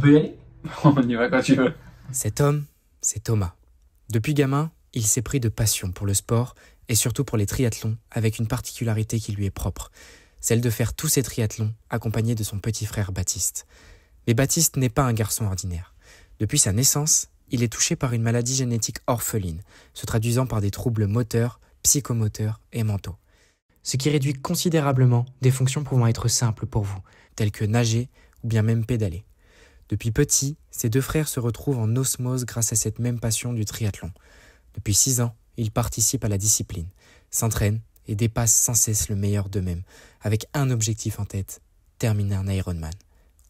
peut y aller? On y va quand tu veux. Cet homme, c'est Thomas. Depuis gamin, il s'est pris de passion pour le sport et surtout pour les triathlons, avec une particularité qui lui est propre, celle de faire tous ses triathlons accompagné de son petit frère Baptiste. Mais Baptiste n'est pas un garçon ordinaire. Depuis sa naissance, il est touché par une maladie génétique orpheline, se traduisant par des troubles moteurs, psychomoteurs et mentaux. Ce qui réduit considérablement des fonctions pouvant être simples pour vous, telles que nager ou bien même pédaler. Depuis petit, ses deux frères se retrouvent en osmose grâce à cette même passion du triathlon. Depuis 6 ans, ils participent à la discipline, s'entraînent et dépassent sans cesse le meilleur d'eux-mêmes, avec un objectif en tête, terminer un Ironman.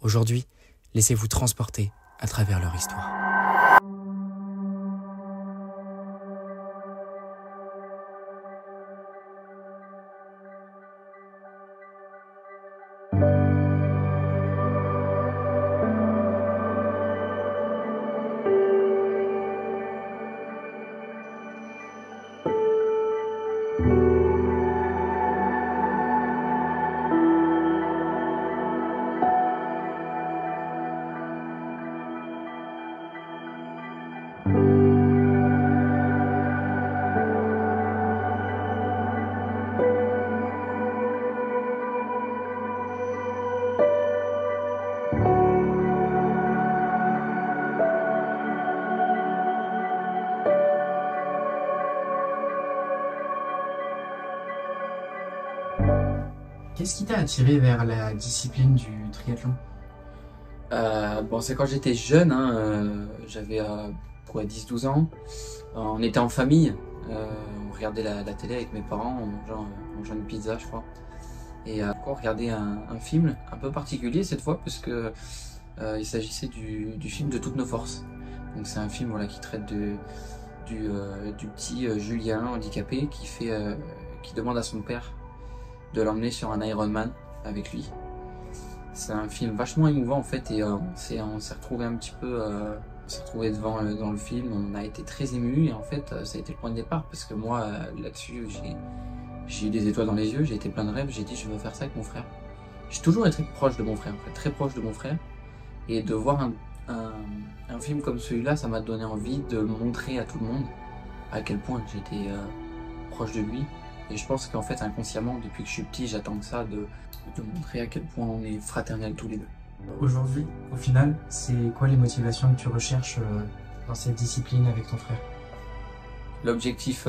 Aujourd'hui, laissez-vous transporter à travers leur histoire. Qu'est-ce qui t'a attiré vers la discipline du triathlon? Bon, c'est quand j'étais jeune, j'avais 10-12 ans. On était en famille, on regardait la télé avec mes parents, on mangeant une pizza, je crois. Et on regardait un film un peu particulier cette fois, parce que il s'agissait du film de Toutes nos forces. Donc c'est un film qui traite du petit Julien handicapé qui demande à son père de l'emmener sur un Ironman avec lui. C'est un film vachement émouvant en fait, et on s'est retrouvé un petit peu, on s'est retrouvé dans le film, on a été très émus, et en fait ça a été le point de départ, parce que moi là-dessus j'ai eu des étoiles dans les yeux, j'ai été plein de rêves, j'ai dit je veux faire ça avec mon frère. J'ai toujours été proche de mon frère en fait, très proche de mon frère, et de voir un film comme celui-là, ça m'a donné envie de montrer à tout le monde à quel point j'étais proche de lui. Et je pense qu'en fait, inconsciemment, depuis que je suis petit, j'attends que ça, de montrer à quel point on est fraternels tous les deux. Aujourd'hui, au final, c'est quoi les motivations que tu recherches dans cette discipline avec ton frère? L'objectif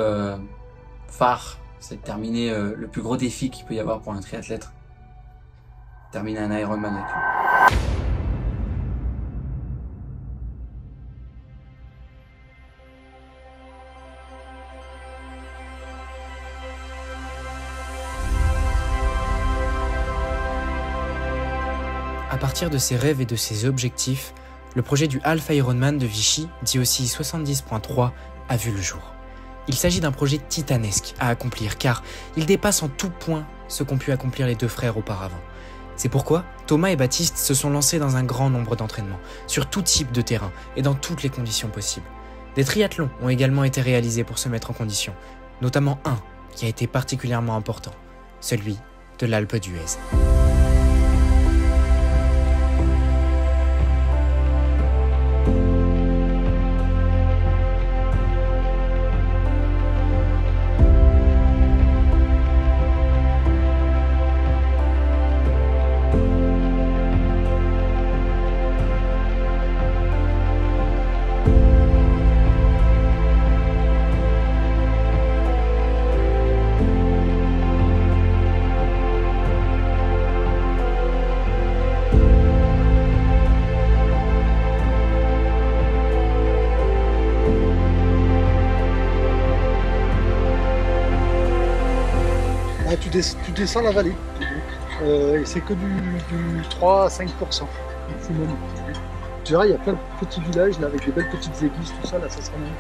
phare, c'est de terminer le plus gros défi qu'il peut y avoir pour un triathlète. Terminer un Ironman avec lui. À partir de ses rêves et de ses objectifs, le projet du Half Ironman de Vichy, dit aussi 70.3, a vu le jour. Il s'agit d'un projet titanesque à accomplir, car il dépasse en tout point ce qu'ont pu accomplir les deux frères auparavant. C'est pourquoi Thomas et Baptiste se sont lancés dans un grand nombre d'entraînements, sur tout type de terrain et dans toutes les conditions possibles. Des triathlons ont également été réalisés pour se mettre en condition, notamment un qui a été particulièrement important, celui de l'Alpe d'Huez. Tu descends la vallée. Et c'est que du 3 à 5%. Maximum. Tu verras, il y a plein de petits villages là, avec des belles petites églises, tout ça, là, ça sera magnifique.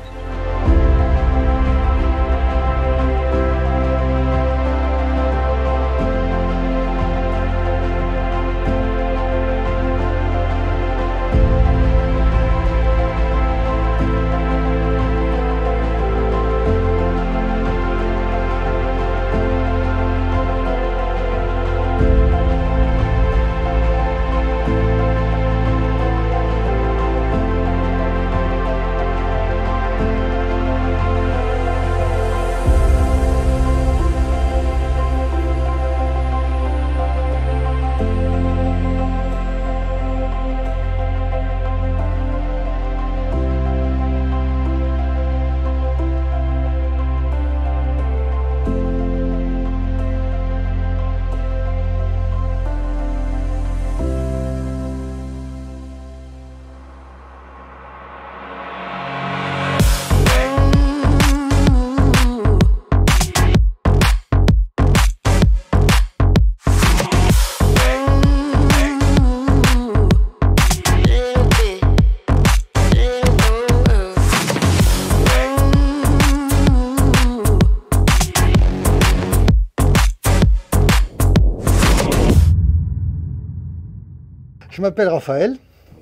m'appelle Raphaël,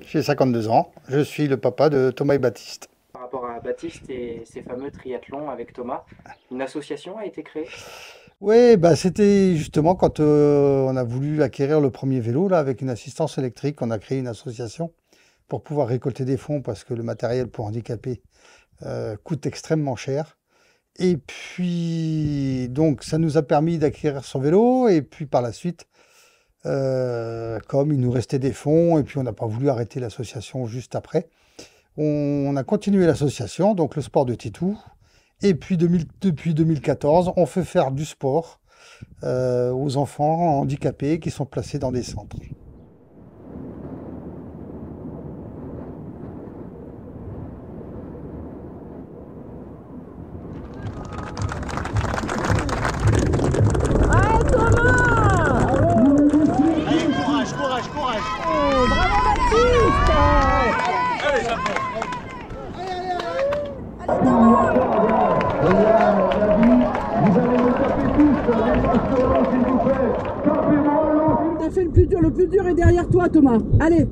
j'ai 52 ans, je suis le papa de Thomas et Baptiste. Par rapport à Baptiste et ces fameux triathlons avec Thomas, une association a été créée? Oui, bah, c'était justement quand on a voulu acquérir le premier vélo là, avec une assistance électrique, on a créé une association pour pouvoir récolter des fonds parce que le matériel pour handicapés coûte extrêmement cher. Et puis, donc, ça nous a permis d'acquérir son vélo. Et puis, par la suite, comme il nous restait des fonds, et puis on n'a pas voulu arrêter l'association juste après, on a continué l'association, donc le sport de Titou. Et puis, depuis 2014, on fait faire du sport aux enfants handicapés qui sont placés dans des centres. T'as fait le plus dur est derrière toi, Thomas. Allez.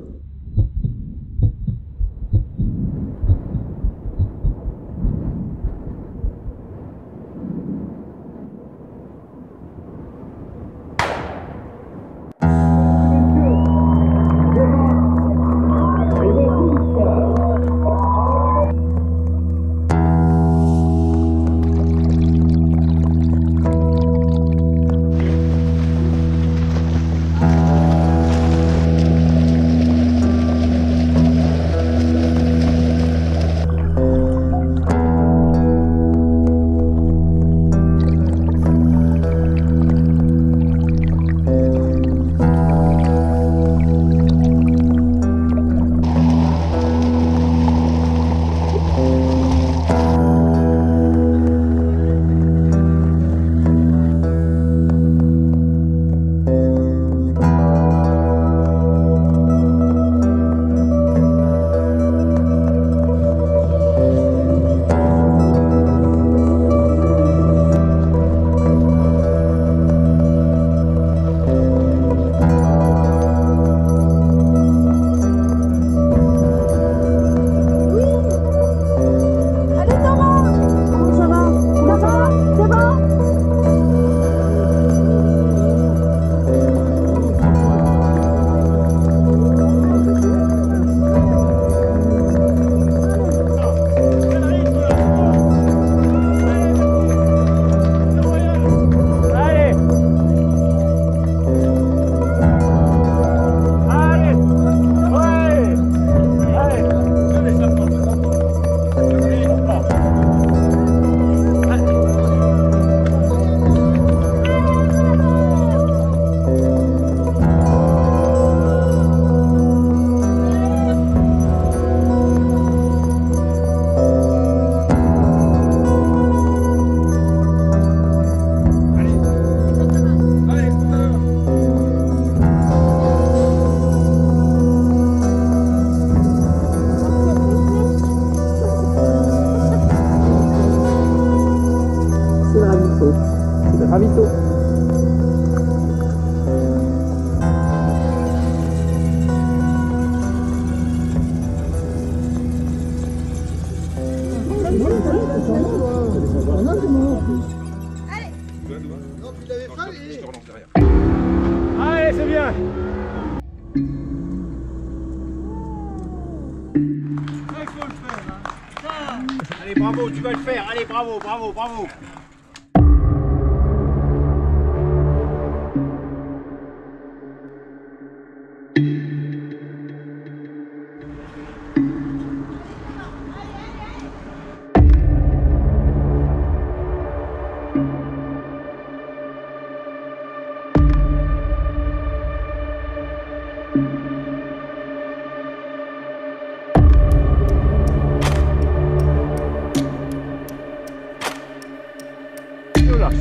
Allez, c'est bien. Allez, bravo, tu vas le faire. Allez, bravo, bravo, bravo.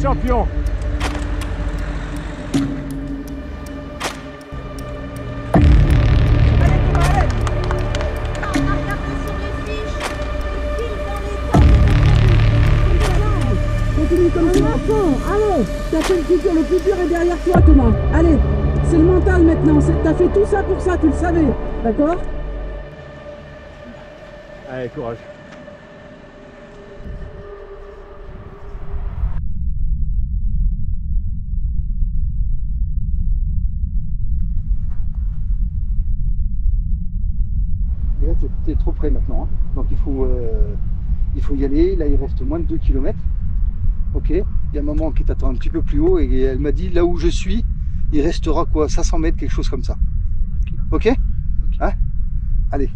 Champion. Continue comme ça. Allez, t'as fait le plus dur est derrière toi, Thomas. Allez, c'est le mental maintenant. T'as fait tout ça pour ça, tu le savais. D'accord? Allez, courage. Et là, t'es trop près maintenant, hein. Donc il faut y aller. Là, il reste moins de 2 km. Ok, il y a maman qui t'attend un petit peu plus haut et elle m'a dit là où je suis, il restera quoi, 500 mètres, quelque chose comme ça. Ok, hein? Allez.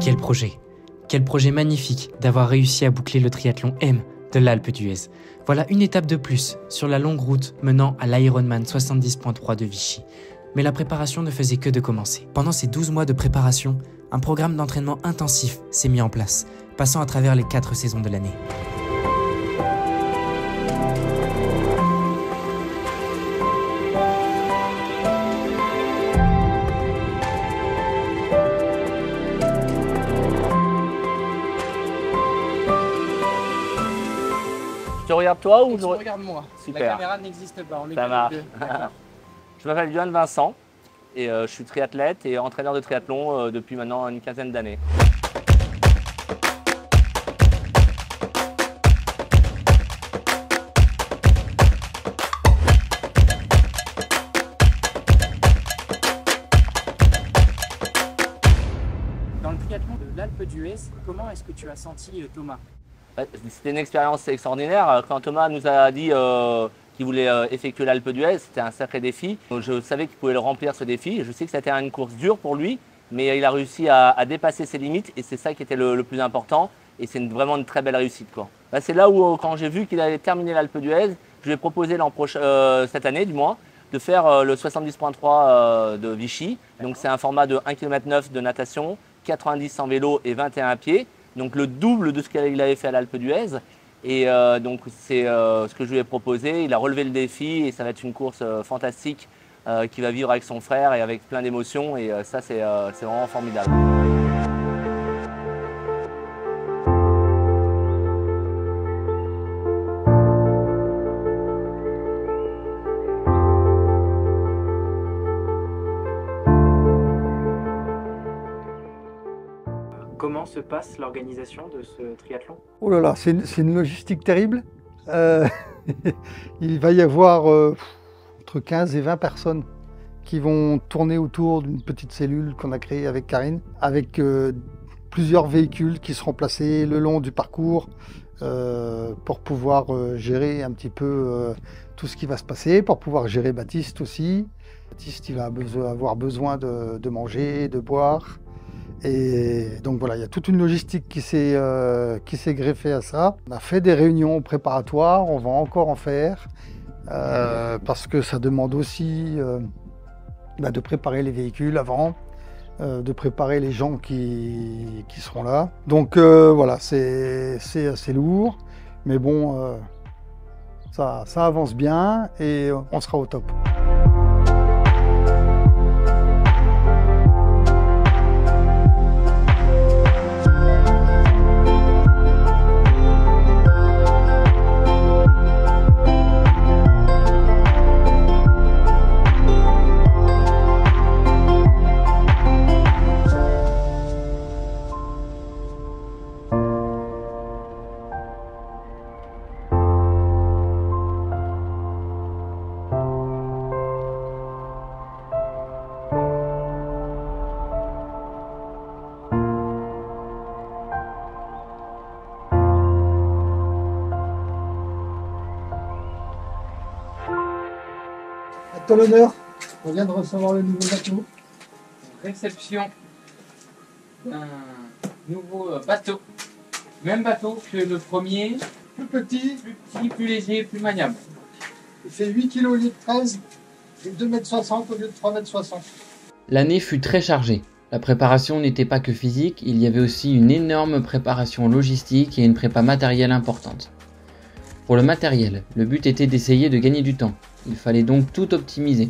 Quel projet! Quel projet magnifique d'avoir réussi à boucler le triathlon M de l'Alpe d'Huez. Voilà une étape de plus sur la longue route menant à l'Ironman 70.3 de Vichy. Mais la préparation ne faisait que de commencer. Pendant ces 12 mois de préparation, un programme d'entraînement intensif s'est mis en place, passant à travers les 4 saisons de l'année. Tu regardes toi ou Je regarde moi. Super. La caméra n'existe pas. On est Ça que marche. deux. D'accord. Je m'appelle Johan Vincent et je suis triathlète et entraîneur de triathlon depuis maintenant une quinzaine d'années. Dans le triathlon de l'Alpe d'Huez, comment est-ce que tu as senti Thomas? C'était une expérience extraordinaire. Quand Thomas nous a dit qu'il voulait effectuer l'Alpe d'Huez, c'était un sacré défi. Je savais qu'il pouvait le remplir ce défi. Je sais que c'était une course dure pour lui, mais il a réussi à dépasser ses limites et c'est ça qui était le plus important. Et c'est vraiment une très belle réussite, quoi. C'est là où, quand j'ai vu qu'il allait terminer l'Alpe d'Huez, je lui ai proposé cette année du moins, de faire le 70.3 de Vichy. Donc c'est un format de 1,9 km de natation, 90 en vélo et 21 à pied. Donc le double de ce qu'il avait fait à l'Alpe d'Huez. Et donc c'est ce que je lui ai proposé. Il a relevé le défi et ça va être une course fantastique qu'il va vivre avec son frère et avec plein d'émotions. Et ça, c'est vraiment formidable. Comment se passe l'organisation de ce triathlon? Oh là là, c'est une logistique terrible. Il va y avoir entre 15 et 20 personnes qui vont tourner autour d'une petite cellule qu'on a créée avec Karine, avec plusieurs véhicules qui seront placés le long du parcours pour pouvoir gérer un petit peu tout ce qui va se passer, pour pouvoir gérer Baptiste aussi. Baptiste, il va avoir besoin de manger, de boire. Et donc voilà, il y a toute une logistique qui s'est greffée à ça. On a fait des réunions préparatoires, on va encore en faire, parce que ça demande aussi de préparer les véhicules avant, de préparer les gens qui seront là. Donc voilà, c'est assez lourd, mais bon, ça avance bien et on sera au top. À ton honneur, on vient de recevoir le nouveau bateau. Réception d'un nouveau bateau. Même bateau que le premier, Plus petit, plus léger, plus maniable. il fait 8 kg au lieu de 13 et 2,60 m au lieu de 3,60 m. L'année fut très chargée. La préparation n'était pas que physique, il y avait aussi une énorme préparation logistique et une prépa matérielle importante. Pour le matériel, le but était d'essayer de gagner du temps. Il fallait donc tout optimiser.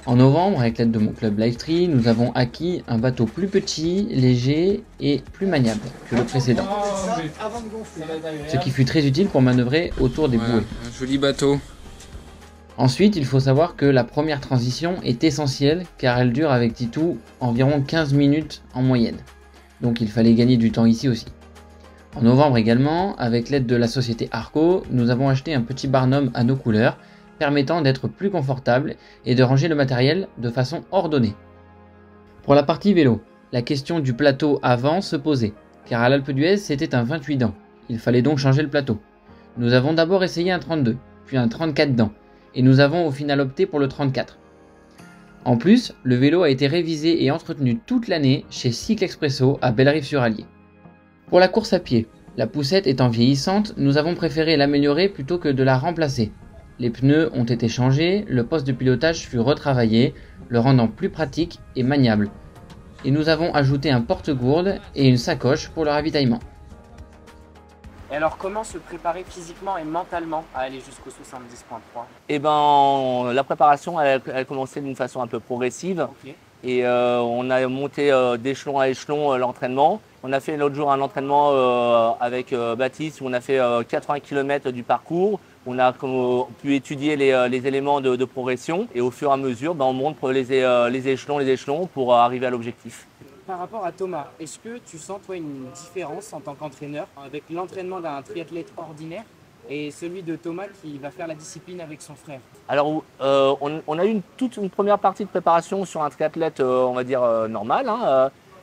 En novembre, avec l'aide de mon club Livetree, nous avons acquis un bateau plus petit, léger et plus maniable que le précédent. Ce qui fut très utile pour manœuvrer autour des bouées. Un joli bateau. Ensuite, il faut savoir que la première transition est essentielle car elle dure avec Titou environ 15 minutes en moyenne. Donc il fallait gagner du temps ici aussi. En novembre également, avec l'aide de la société Arco, nous avons acheté un petit barnum à nos couleurs, permettant d'être plus confortable et de ranger le matériel de façon ordonnée. Pour la partie vélo, la question du plateau avant se posait, car à l'Alpe d'Huez c'était un 28 dents, il fallait donc changer le plateau. Nous avons d'abord essayé un 32, puis un 34 dents, et nous avons au final opté pour le 34. En plus, le vélo a été révisé et entretenu toute l'année chez Cycle Expresso à Bellerive-sur-Allier. Pour la course à pied, la poussette étant vieillissante, nous avons préféré l'améliorer plutôt que de la remplacer. Les pneus ont été changés, le poste de pilotage fut retravaillé, le rendant plus pratique et maniable. Et nous avons ajouté un porte-gourde et une sacoche pour le ravitaillement. Et alors, comment se préparer physiquement et mentalement à aller jusqu'au 70.3? Eh ben, la préparation, elle a commencé d'une façon un peu progressive. Ok. Et on a monté d'échelon à échelon l'entraînement. On a fait l'autre jour un entraînement avec Baptiste où on a fait 80 km du parcours. On a pu étudier les éléments de progression et au fur et à mesure, on monte les échelons pour arriver à l'objectif. Par rapport à Thomas, est-ce que tu sens toi une différence en tant qu'entraîneur avec l'entraînement d'un triathlète ordinaire et celui de Thomas qui va faire la discipline avec son frère? Alors, on a eu toute une première partie de préparation sur un triathlète, on va dire, normal.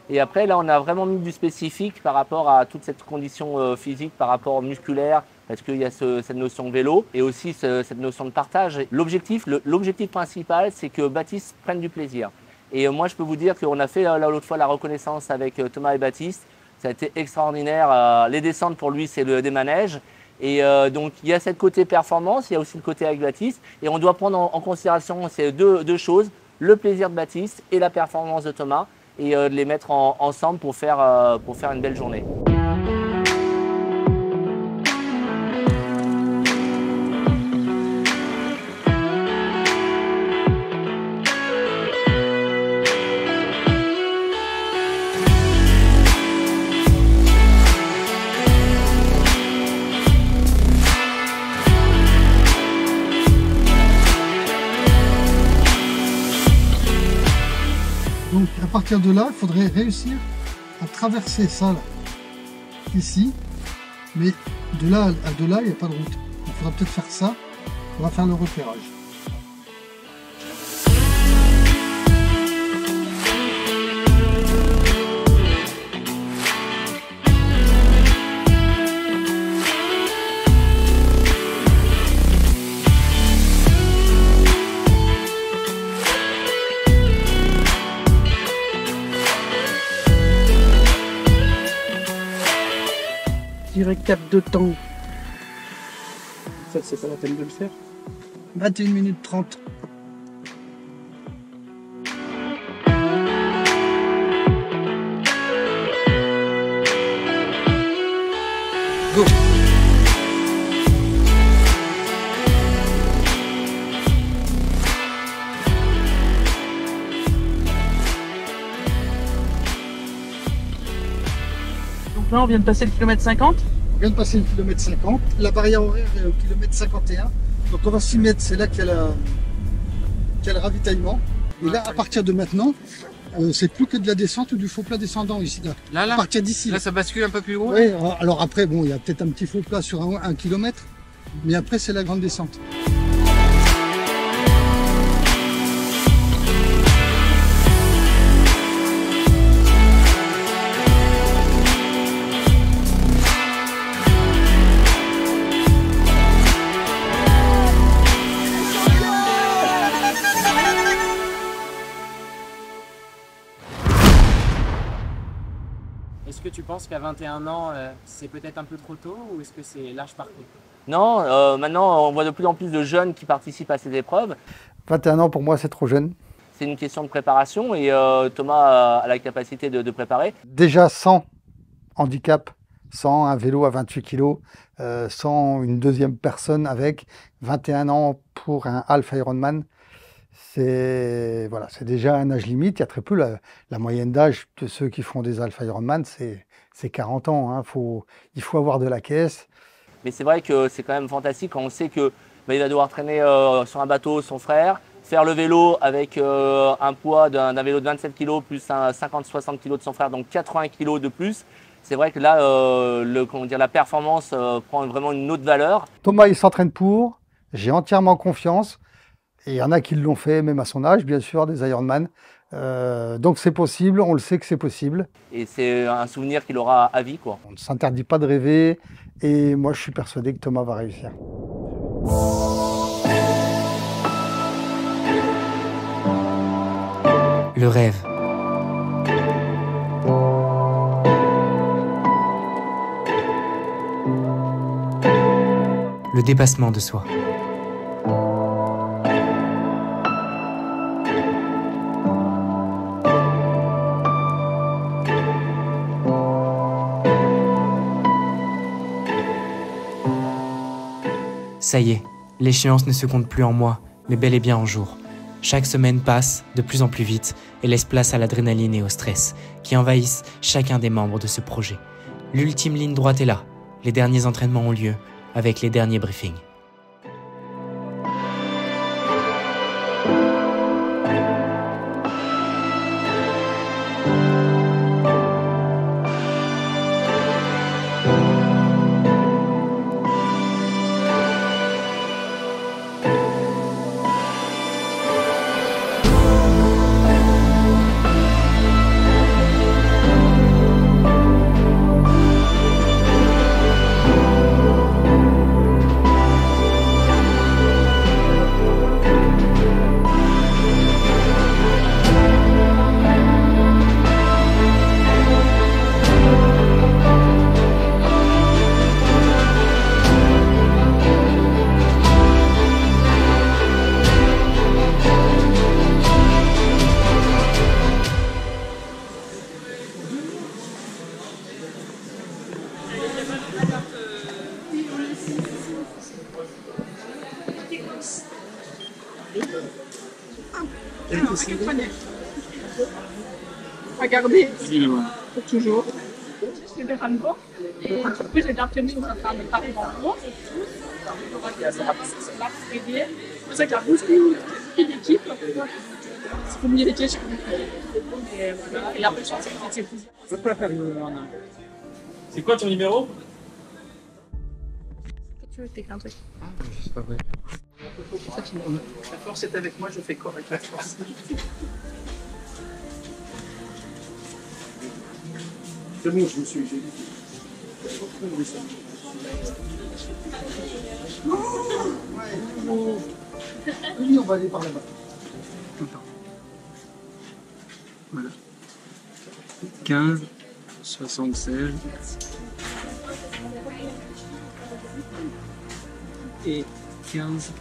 Et après, là, on a vraiment mis du spécifique par rapport à toute cette condition physique, par rapport musculaire, parce qu'il y a cette notion de vélo et aussi cette notion de partage. L'objectif principal, c'est que Baptiste prenne du plaisir. Et moi, je peux vous dire qu'on a fait l'autre fois la reconnaissance avec Thomas et Baptiste. Ça a été extraordinaire. Les descentes, pour lui, c'est des manèges. Et donc, il y a cette côté performance, il y a aussi le côté avec Baptiste. Et on doit prendre en considération ces deux choses, le plaisir de Baptiste et la performance de Thomas, et de les mettre ensemble pour faire une belle journée. Donc à partir de là, il faudrait réussir à traverser ça là, ici, mais de là à de là, il n'y a pas de route. Il faudra peut-être faire ça, on va faire le repérage. Je dirais cap de temps. Ça, c'est pas la peine de le faire. 21 minutes 30. Go! Donc là, on vient de passer le kilomètre 50. On vient de passer le kilomètre 50. La barrière horaire est au kilomètre 51. Donc on va s'y mettre, c'est là qu'il y a le ravitaillement. Et là, à partir de maintenant, c'est plus que de la descente ou du faux plat descendant ici. Là, Là, à partir d'ici. ça bascule un peu plus haut. Oui, alors après, bon, il y a peut-être un petit faux plat sur un kilomètre, mais après, c'est la grande descente. Est-ce que tu penses qu'à 21 ans, c'est peut-être un peu trop tôt ou est-ce que c'est large parcours? Non, maintenant on voit de plus en plus de jeunes qui participent à ces épreuves. 21 ans pour moi c'est trop jeune. C'est une question de préparation et Thomas a la capacité de préparer. Déjà sans handicap, sans un vélo à 28 kg, sans une deuxième personne avec 21 ans pour un half Ironman. C'est voilà, c'est déjà un âge limite. Il y a très peu la moyenne d'âge de ceux qui font des Alpha Ironman, c'est 40 ans. Hein. Il faut avoir de la caisse. Mais c'est vrai que c'est quand même fantastique quand on sait que il va devoir traîner sur un bateau son frère, faire le vélo avec un poids d'un vélo de 27 kg plus un 50-60 kg de son frère, donc 80 kg de plus. C'est vrai que là, la performance prend vraiment une autre valeur. Thomas, il s'entraîne pour. J'ai entièrement confiance. Et il y en a qui l'ont fait, même à son âge, bien sûr, des Ironman. Donc c'est possible, on le sait que c'est possible. Et c'est un souvenir qu'il aura à vie, quoi. On ne s'interdit pas de rêver. Et moi, je suis persuadé que Thomas va réussir. Le rêve. Le dépassement de soi. Ça y est, l'échéance ne se compte plus en mois, mais bel et bien en jours. Chaque semaine passe de plus en plus vite et laisse place à l'adrénaline et au stress qui envahissent chacun des membres de ce projet. L'ultime ligne droite est là. Les derniers entraînements ont lieu avec les derniers briefings. Regardez, toujours. Je vais rendre compte. Et du coup, j'ai l'impression que ça fait un parler en gros. C'est ça qui a boosté. l'esprit d'équipe. C'est communiquer sur le et voilà. Et après, je pense que c'est plus. C'est quoi ton numéro? Tu veux t'écrire un truc? C'est pas vrai. La force est avec moi, je fais quoi avec la force? C'est bon, je me suis. Oui, on va aller par là-bas. Voilà. 15, 76 et 15.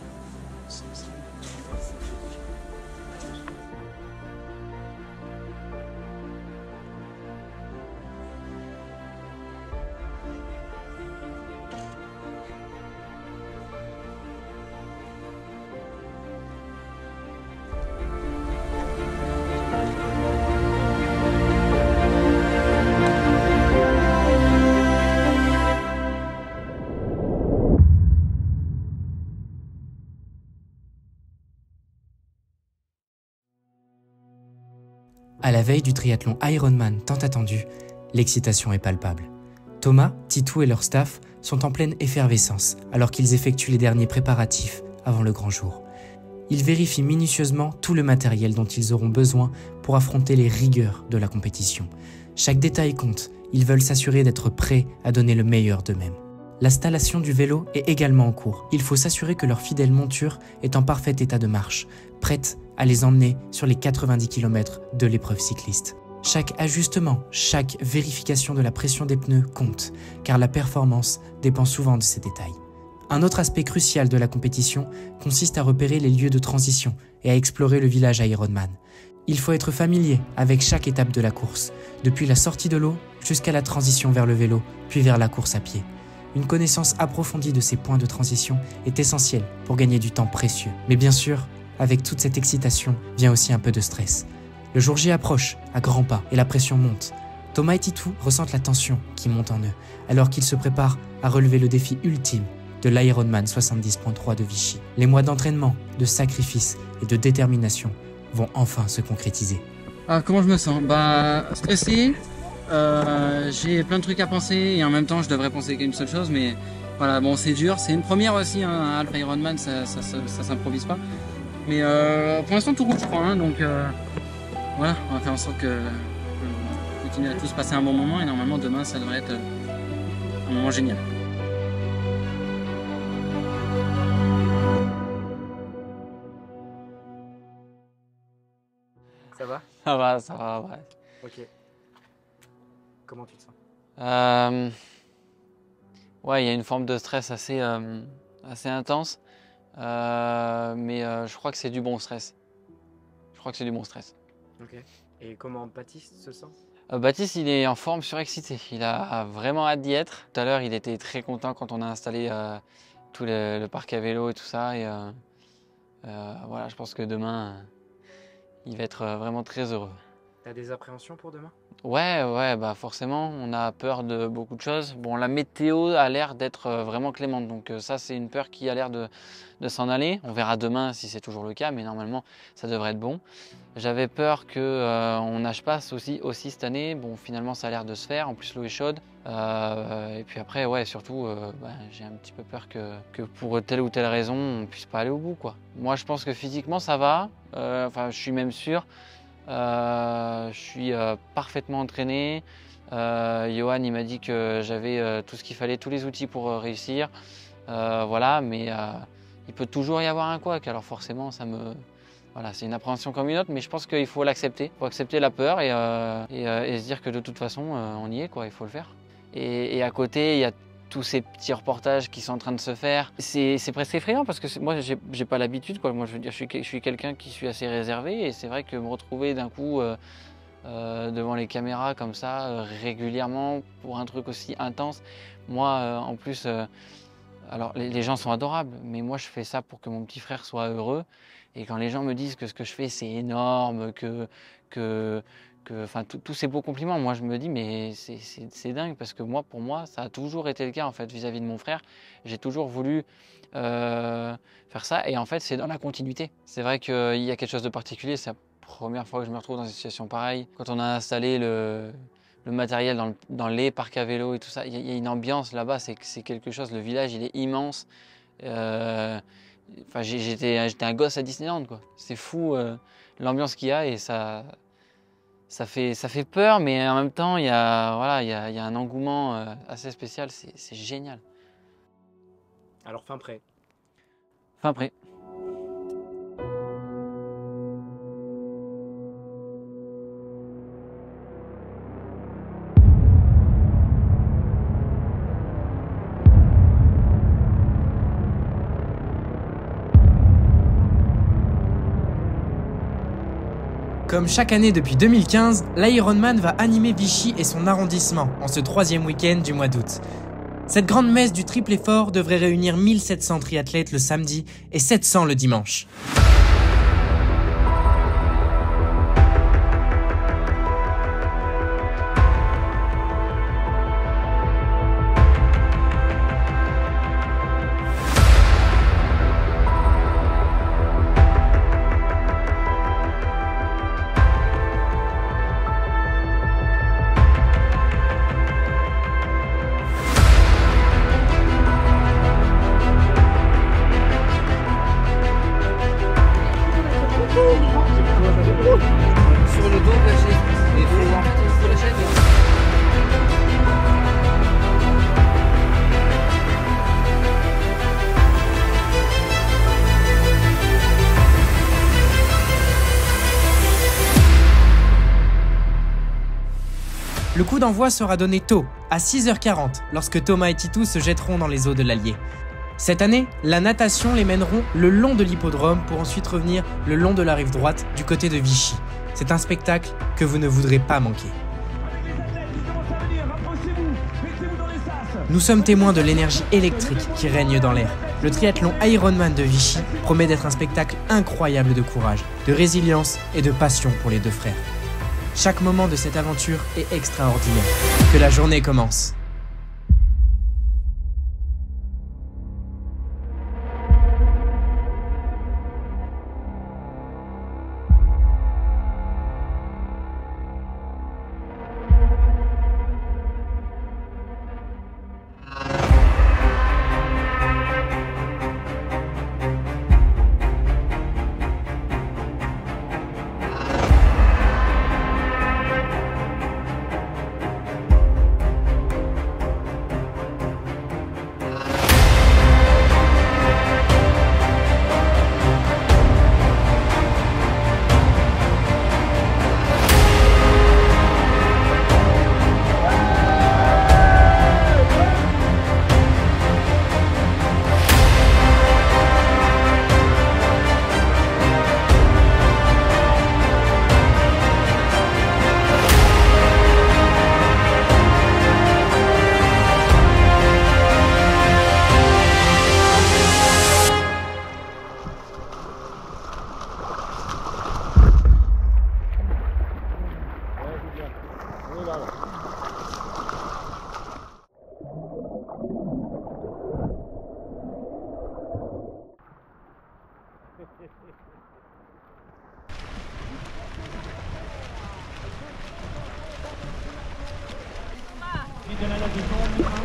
À la veille du triathlon Ironman tant attendu, l'excitation est palpable. Thomas, Titou et leur staff sont en pleine effervescence alors qu'ils effectuent les derniers préparatifs avant le grand jour. Ils vérifient minutieusement tout le matériel dont ils auront besoin pour affronter les rigueurs de la compétition. Chaque détail compte, ils veulent s'assurer d'être prêts à donner le meilleur d'eux-mêmes. L'installation du vélo est également en cours. Il faut s'assurer que leur fidèle monture est en parfait état de marche, prête à les emmener sur les 90 km de l'épreuve cycliste. Chaque ajustement, chaque vérification de la pression des pneus compte, car la performance dépend souvent de ces détails. Un autre aspect crucial de la compétition consiste à repérer les lieux de transition et à explorer le village Ironman. Il faut être familier avec chaque étape de la course, depuis la sortie de l'eau jusqu'à la transition vers le vélo, puis vers la course à pied. Une connaissance approfondie de ces points de transition est essentielle pour gagner du temps précieux. Mais bien sûr, avec toute cette excitation vient aussi un peu de stress. Le jour J approche à grands pas et la pression monte. Thomas et Titou ressentent la tension qui monte en eux, alors qu'ils se préparent à relever le défi ultime de l'Ironman 70.3 de Vichy. Les mois d'entraînement, de sacrifice et de détermination vont enfin se concrétiser. Comment je me sens? Stressé, j'ai plein de trucs à penser et en même temps je devrais penser qu'à une seule chose, mais voilà, bon, c'est dur, c'est une première aussi, un Alpha Ironman, ça s'improvise pas. Mais pour l'instant tout roule, je crois, donc voilà, on va faire en sorte que continue à tous passer un bon moment et normalement demain ça devrait être un moment génial. Ça va? Ça va, ouais. Ok. Comment tu te sens? Ouais, il y a une forme de stress assez intense, mais je crois que c'est du bon stress. Ok. Et comment Baptiste se sent? Baptiste, il est en forme surexcité. Il a vraiment hâte d'y être. Tout à l'heure, il était très content quand on a installé tout le parc à vélo et tout ça. Et voilà, je pense que demain, il va être vraiment très heureux. T'as des appréhensions pour demain? Ouais, forcément, on a peur de beaucoup de choses. Bon, la météo a l'air d'être vraiment clémente, donc ça, c'est une peur qui a l'air de s'en aller. On verra demain si c'est toujours le cas, mais normalement, ça devrait être bon. J'avais peur qu'on nage pas aussi cette année. Bon, finalement, ça a l'air de se faire. En plus, l'eau est chaude. Et puis après, ouais, surtout, j'ai un petit peu peur que pour telle ou telle raison, on puisse pas aller au bout, quoi. Moi, je pense que physiquement, ça va. Je suis même sûr. Je suis parfaitement entraîné. Johan, il m'a dit que j'avais tout ce qu'il fallait, tous les outils pour réussir. Voilà, mais il peut toujours y avoir un couac. Alors forcément, voilà, c'est une appréhension comme une autre, mais je pense qu'il faut l'accepter. Il faut accepter la peur et se dire que de toute façon, on y est, quoi. Il faut le faire. Et à côté, il y a tous ces petits reportages qui sont en train de se faire. C'est presque effrayant parce que moi, j'ai pas l'habitude, quoi. Moi, je veux dire, je suis quelqu'un qui suis assez réservé et c'est vrai que me retrouver d'un coup devant les caméras comme ça, régulièrement, pour un truc aussi intense. Moi, en plus, alors les gens sont adorables, mais moi, je fais ça pour que mon petit frère soit heureux. Et quand les gens me disent que ce que je fais, c'est énorme, que enfin, tous ces beaux compliments. Moi, je me dis, mais c'est dingue parce que pour moi, ça a toujours été le cas en fait vis-à-vis de mon frère. J'ai toujours voulu faire ça et en fait, c'est dans la continuité. C'est vrai qu'il y a quelque chose de particulier. C'est la première fois que je me retrouve dans une situation pareille. Quand on a installé le matériel dans les parcs à vélo et tout ça, il y a une ambiance là-bas. C'est quelque chose. Le village, il est immense. Enfin, j'étais un gosse à Disneyland, quoi. C'est fou l'ambiance qu'il y a et ça fait peur, mais en même temps, il y a un engouement assez spécial. C'est génial. Alors, fin prêt. Fin prêt. Comme chaque année depuis 2015, l'Ironman va animer Vichy et son arrondissement en ce 3e week-end du mois d'août. Cette grande messe du triple effort devrait réunir 1700 triathlètes le samedi et 700 le dimanche. Sur le dos, lâcher. Et il faut lâcher. Le coup d'envoi sera donné tôt, à 6h40, lorsque Thomas et Titou se jetteront dans les eaux de l'Allier. Cette année, la natation les mèneront le long de l'hippodrome pour ensuite revenir le long de la rive droite du côté de Vichy. C'est un spectacle que vous ne voudrez pas manquer. Nous sommes témoins de l'énergie électrique qui règne dans l'air. Le triathlon Ironman de Vichy promet d'être un spectacle incroyable de courage, de résilience et de passion pour les deux frères. Chaque moment de cette aventure est extraordinaire. Que la journée commence.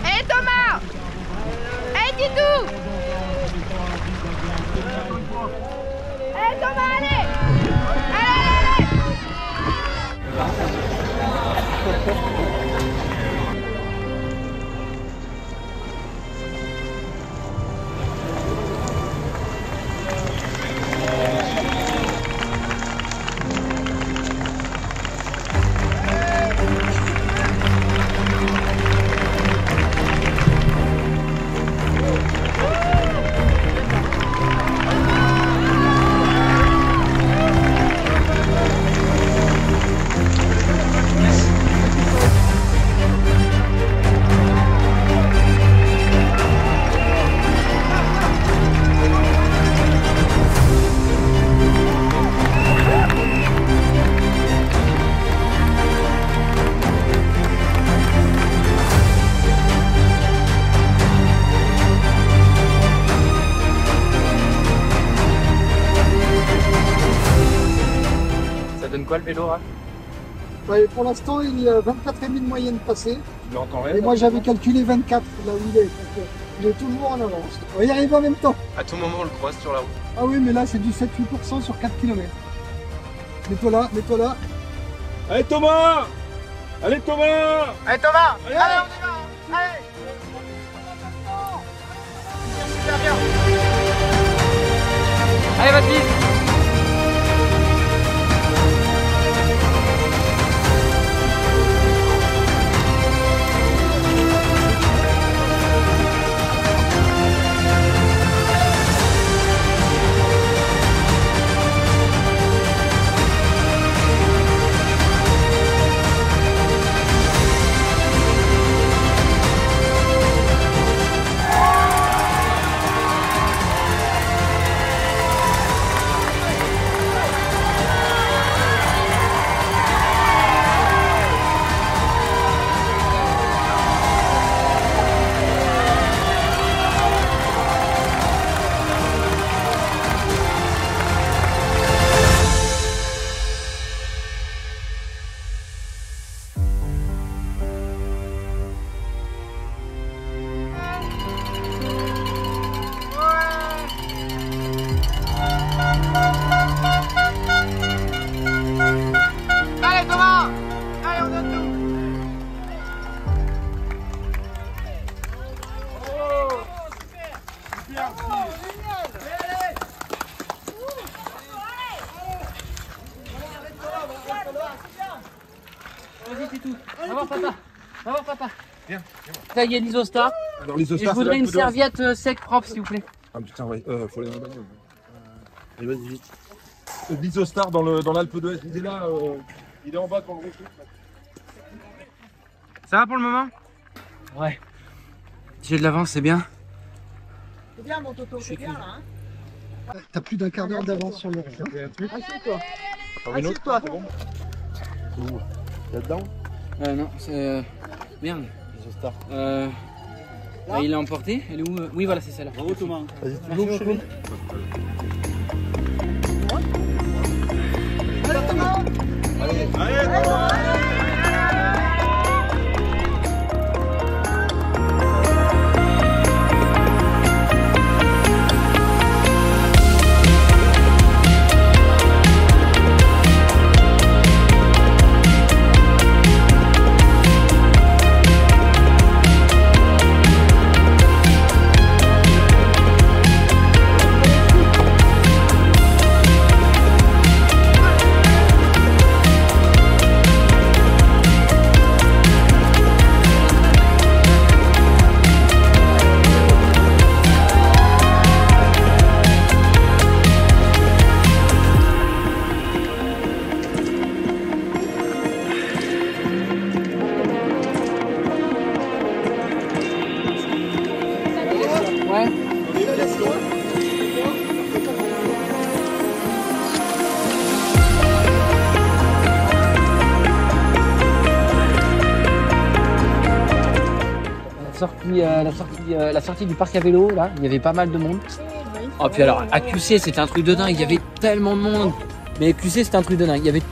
Hey Thomas! Hey Titou! Hey Thomas, allez! Allez, quoi le vélo, Raph? Ouais, pour l'instant, il est à 24,5 de moyenne passée. Il est encore Et moi, j'avais calculé 24 là où il est. Donc, il est toujours en avance. On va y arriver en même temps. À tout moment, on le croise sur la route. Ah oui, mais là, c'est du 7-8% sur 4 km. Mets-toi là, mets-toi là. Allez Thomas! Allez Thomas! Allez Thomas! Allez, Allez, on y va! Allez! Super bien! Allez, Baptiste! Allez Thomas! Allez, on donne tout! Vas-y, c'est tout. Va voir papa. Va voir papa. Viens. Là, il y a l'isostar. Alors Et je voudrais une serviette sec propre, s'il vous plaît. Ah putain, ouais, faut aller dans la bagnole. Allez, vas-y, vite. L'isostar dans l'Alpe d'Huez, il est là, il est en bas quand le retrouve. Ça va pour le moment? Ouais. J'ai de l'avance, c'est bien. C'est bien mon Toto, c'est bien là, hein? T'as plus d'un quart d'heure d'avance sur le reste. Assieds-toi. Assieds-toi. Assieds-toi. Là-dedans? Non, c'est... Merde. L'isostar. Il l'a emporté. Elle est où? Oui, voilà, c'est celle-là. Bravo Thomas. Vas-y, tu l'ouvres, chérie. Allez, allez, La sortie du parc à vélo, là, il y avait pas mal de monde. Oh, puis alors, à QC, c'était un truc de dingue, il y avait tellement de monde. Mais QC, c'était un truc de dingue, il y avait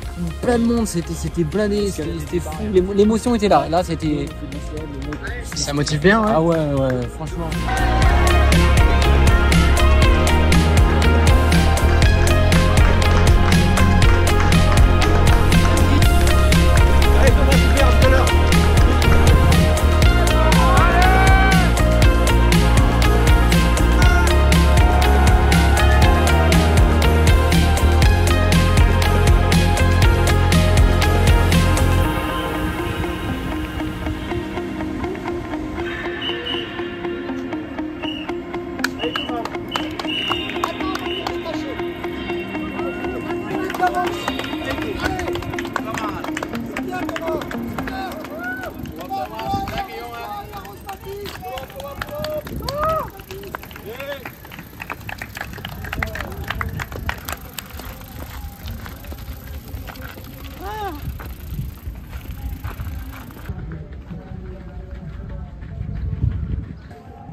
plein de monde, c'était blindé, c'était fou, l'émotion était là. Là, c'était... Ça motive bien, hein? Ah ouais, franchement.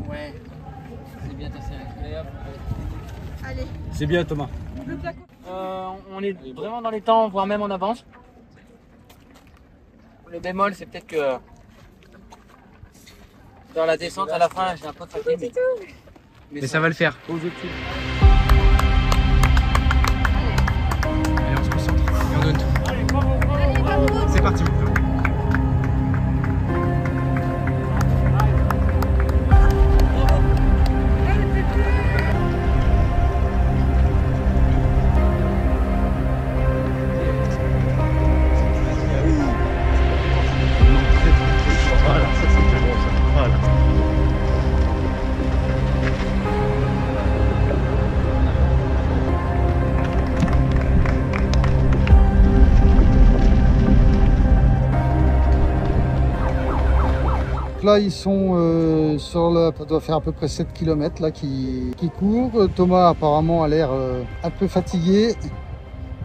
Ouais, c'est bien ta série. Allez hop. Allez. C'est bien Thomas. On on est vraiment dans les temps, voire même en avance. Le bémol, c'est peut-être que dans la descente à la fin, j'ai un peu fatigué. Mais ça va le faire. Positif. Allez, on se concentre. Et on donne tout. C'est parti. Voilà, ça c'est bon ça. Voilà. Là, ils sont sur la... Ça doit faire à peu près 7 km là, qui courent. Thomas apparemment a l'air un peu fatigué,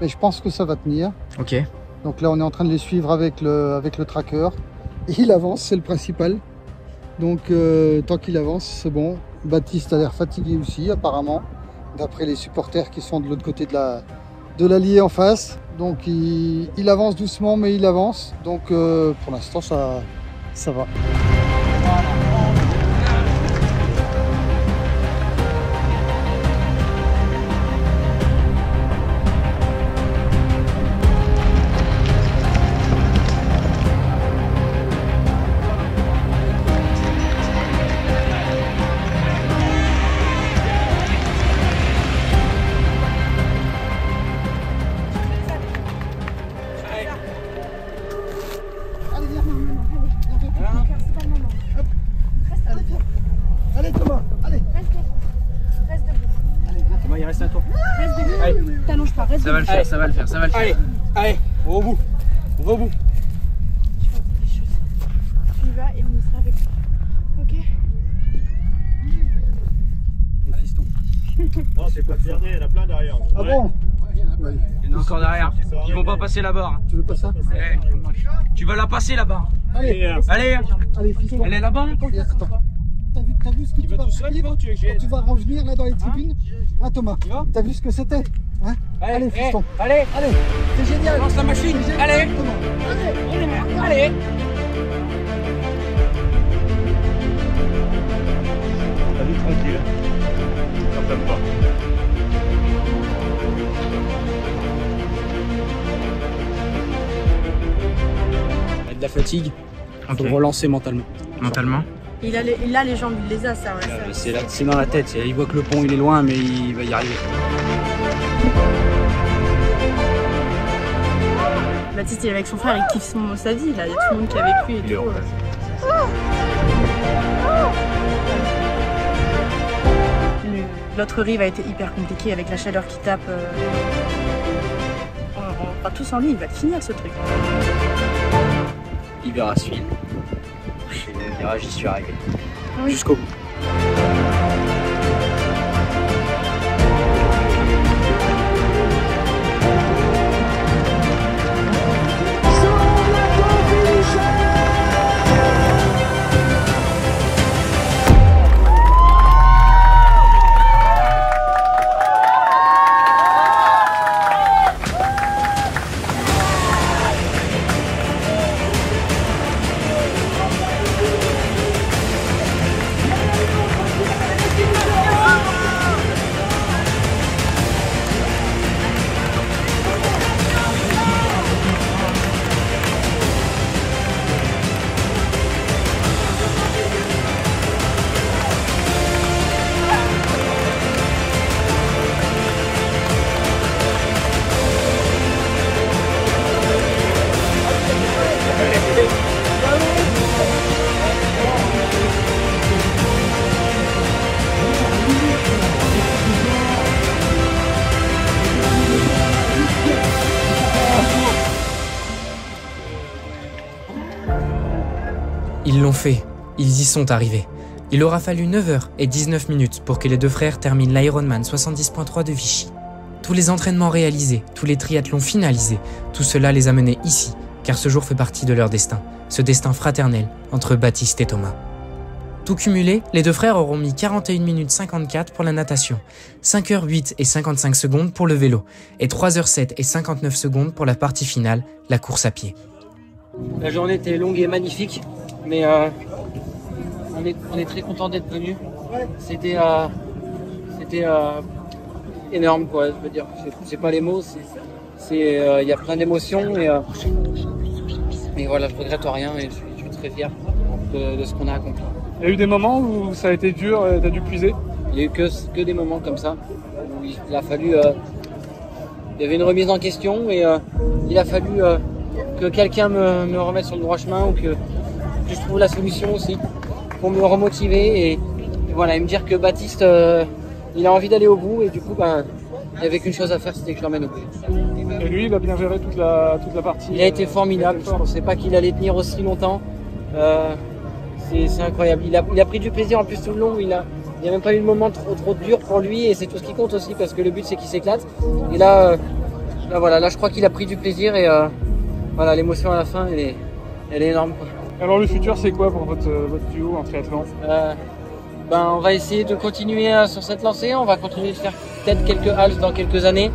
mais je pense que ça va tenir. Ok. Donc là, on est en train de les suivre avec le tracker. Et il avance, c'est le principal. Donc tant qu'il avance, c'est bon. Baptiste a l'air fatigué aussi, apparemment, d'après les supporters qui sont de l'autre côté de l'allié en face. Donc il avance doucement, mais il avance. Donc pour l'instant, ça va. Allez Thomas, allez. Reste debout. Thomas, il reste à toi. Reste debout. T'allonges pas, reste Ça va le debout. faire, ça va le faire, ça va le faire. Allez, allez, on va au bout. On va au bout. Tu y vas et on y sera avec toi. Ok? Les fistons. Non, c'est pas le dernier, il y en a plein derrière. Ah bon? Il y en a encore derrière. Ils vont pas passer la barre. Tu veux pas ça? Ouais. Tu vas la passer la barre. Allez, Allez, fiston. elle est là-bas. Attends. T'as vu ce que tu vas vivre quand tu vas revenir là dans les tribunes? Hein Thomas? T'as vu ce que c'était? Hein? Allez fiston. Allez, C'est génial. lance la machine. Allez, allez. Allez, tranquille. Ça fait pas. Il y a de la fatigue. Il faut Ok. le relancer mentalement. Mentalement. Il a les jambes, il les a, ça, ouais. C'est dans la tête. Il voit que le pont il est loin, mais il va y arriver. Baptiste, il est avec son frère, il kiffe sa vie, là. Il y a tout le monde qui est avec lui et Il est tout. heureux. L'autre rive a été hyper compliquée avec la chaleur qui tape. On va tous en ligne, il va le finir ce truc. Il verra suivre. Et il dira j'y suis arrivé. Oui. Jusqu'au bout. Ils l'ont fait, ils y sont arrivés. Il aura fallu 9h19 minutes pour que les deux frères terminent l'Ironman 70.3 de Vichy. Tous les entraînements réalisés, tous les triathlons finalisés, tout cela les a menés ici, car ce jour fait partie de leur destin, ce destin fraternel entre Baptiste et Thomas. Tout cumulé, les deux frères auront mis 41 minutes 54 pour la natation, 5h08 et 55 secondes pour le vélo, et 3h07 et 59 secondes pour la partie finale, la course à pied. La journée était longue et magnifique, mais on est très content d'être venus. C'était énorme, quoi. Je veux dire, c'est pas les mots, il y a plein d'émotions et voilà, je regrette rien et je suis très fier de ce qu'on a accompli. Il y a eu des moments où ça a été dur et tu as dû puiser? Il n'y a eu que des moments comme ça où il a fallu. Il y avait une remise en question et il a fallu que quelqu'un me remette sur le droit chemin ou que je trouve la solution aussi pour me remotiver et voilà, et me dire que Baptiste il a envie d'aller au bout et du coup il n'y avait qu'une chose à faire, c'était que je l'emmène au bout. Et lui, il a bien géré toute la partie. Il a été formidable, je ne pensais pas qu'il allait tenir aussi longtemps. C'est incroyable, il a pris du plaisir en plus tout le long, il n'y a même pas eu de moment trop dur pour lui et c'est tout ce qui compte aussi parce que le but c'est qu'il s'éclate. Et là je crois qu'il a pris du plaisir et voilà, l'émotion à la fin elle est énorme, quoi. Alors le futur c'est quoi pour votre duo en triathlon? On va essayer de continuer sur cette lancée, on va continuer de faire peut-être quelques haltes dans quelques années.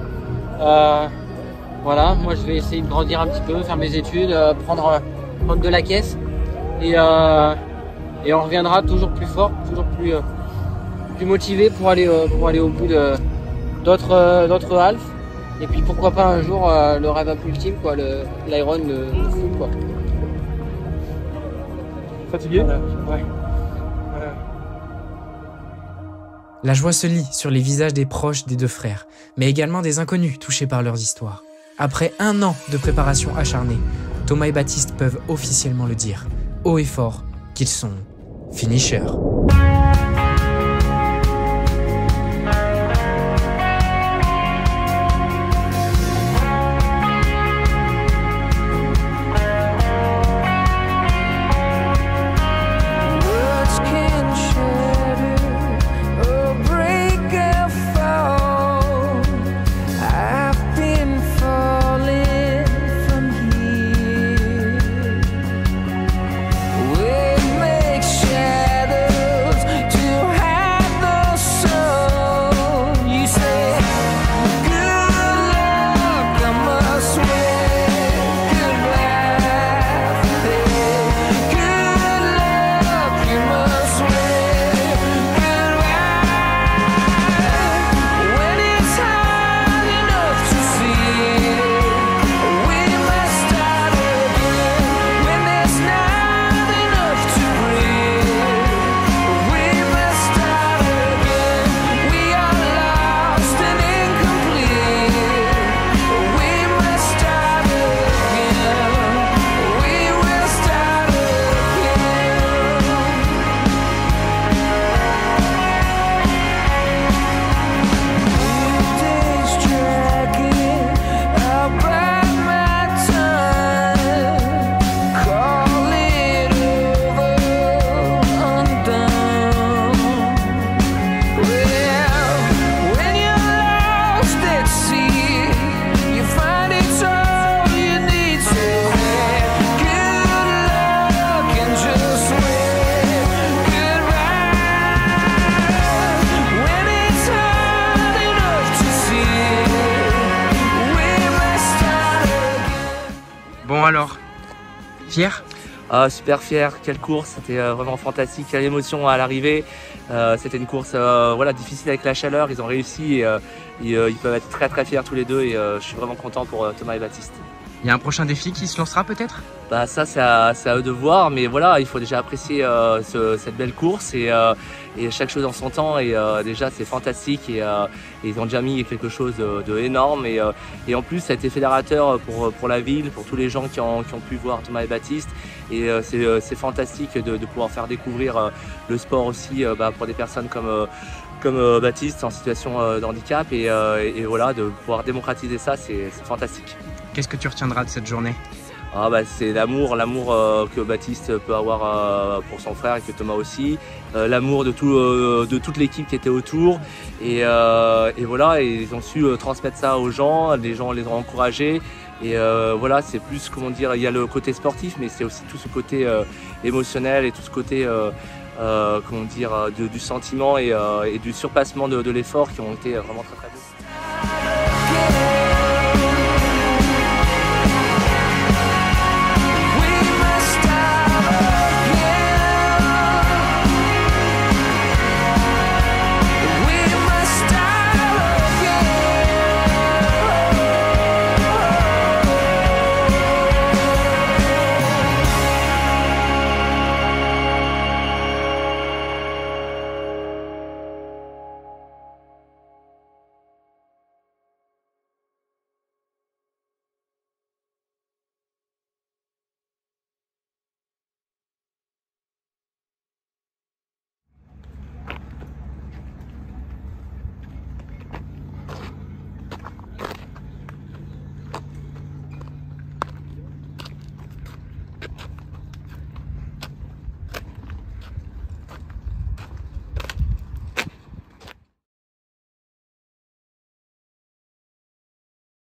Voilà, moi je vais essayer de grandir un petit peu, faire mes études, prendre de la caisse et on reviendra toujours plus fort, toujours plus motivé pour aller au bout d'autres haltes. Et puis pourquoi pas un jour le rêve un peu ultime, quoi, l'Iron, le full, quoi. Fatigué? Voilà, ouais. La joie se lit sur les visages des proches des deux frères, mais également des inconnus touchés par leurs histoires. Après 1 an de préparation acharnée, Thomas et Baptiste peuvent officiellement le dire, haut et fort, qu'ils sont finishers. Bon alors, fier? Super fier, quelle course, c'était vraiment fantastique, quelle émotion à l'arrivée. C'était une course difficile avec la chaleur, ils ont réussi et ils peuvent être très très fiers tous les deux et je suis vraiment content pour Thomas et Baptiste. Il y a un prochain défi qui se lancera peut-être? Ça c'est à eux de voir, mais voilà, il faut déjà apprécier cette belle course et chaque chose en son temps et déjà c'est fantastique et ils ont déjà mis quelque chose de énorme et en plus ça a été fédérateur pour la ville, pour tous les gens qui ont pu voir Thomas et Baptiste et c'est fantastique de pouvoir faire découvrir le sport aussi pour des personnes comme Baptiste en situation de handicap et voilà, de pouvoir démocratiser ça, c'est fantastique. Qu'est-ce que tu retiendras de cette journée? C'est l'amour que Baptiste peut avoir pour son frère et que Thomas aussi, l'amour de toute l'équipe qui était autour et voilà, et ils ont su transmettre ça aux gens, les gens les ont encouragés et voilà, c'est plus, comment dire, il y a le côté sportif mais c'est aussi tout ce côté émotionnel et tout ce côté comment dire, du sentiment et du surpassement de l'effort qui ont été vraiment très très beaux.